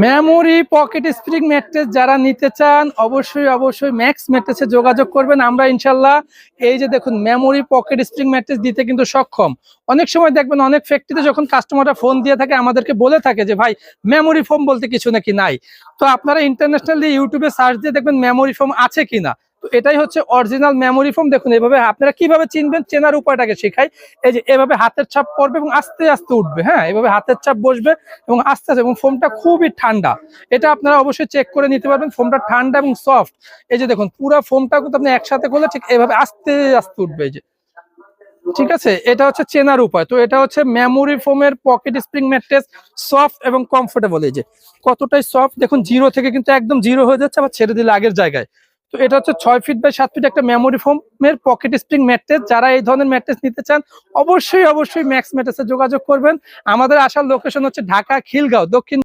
Memory pocket spring mattress যারা নিতে চান অবশ্যই ম্যাক্স ম্যাট্রেসে যোগাযোগ করবেন। আমরা ইনশাল্লাহ এই যে দেখুন মেমোরি পকেট স্প্রিং ম্যাট্রেস দিতে কিন্তু সক্ষম। অনেক সময় দেখবেন অনেক ফ্যাক্টরিতে যখন কাস্টমাররা ফোন দিয়ে থাকে আমাদেরকে বলে থাকে যে ভাই মেমোরি ফোম বলতে কিছু নাকি নাই। তো আপনারা ইন্টারন্যাশনালি ইউটিউবে সার্চ দিয়ে দেখবেন মেমোরি ফোম আছে কিনা। তো এটাই হচ্ছে অরিজিনাল মেমোরি ফোম। দেখুন এভাবে আপনারা কিভাবে চিনবেন, চেনার উপায়টাকে শেখাই। এই যে এভাবে হাতের ছাপ পড়বে এবং আস্তে আস্তে উঠবে। হ্যাঁ, এভাবে হাতের ছাপ বসবে এবং আস্তে আস্তে, এবং ফোমটা খুবই ঠান্ডা। এটা আপনারা অবশ্যই চেক করে নিতে পারবেন, ফোমটা ঠান্ডা এবং সফট। এই যে দেখুন পুরো ফোমটা কিন্তু আপনি একসাথে করলে ঠিক এভাবে আস্তে আস্তে উঠবে। এই যে ঠিক আছে, এটা হচ্ছে চেনার উপায়। তো এটা হচ্ছে মেমোরি ফোমের পকেট স্প্রিং ম্যাট্রেস, সফট এবং কমফোর্টেবল। এই যে কতটাই সফট দেখুন, জিরো থেকে কিন্তু একদম জিরো হয়ে যাচ্ছে, আবার ছেড়ে দিলে আগের জায়গায়। তো এটা হচ্ছে 6 ফিট বাই 7 ফিট একটা মেমোরি ফোমের পকেট স্প্রিং ম্যাট্রেস। যারা এই ধরনের ম্যাট্রেস নিতে চান অবশ্যই ম্যাক্স ম্যাট্রেসে যোগাযোগ করবেন। আমাদের আসার লোকেশন হচ্ছে ঢাকা খিলগাঁও, দক্ষিণ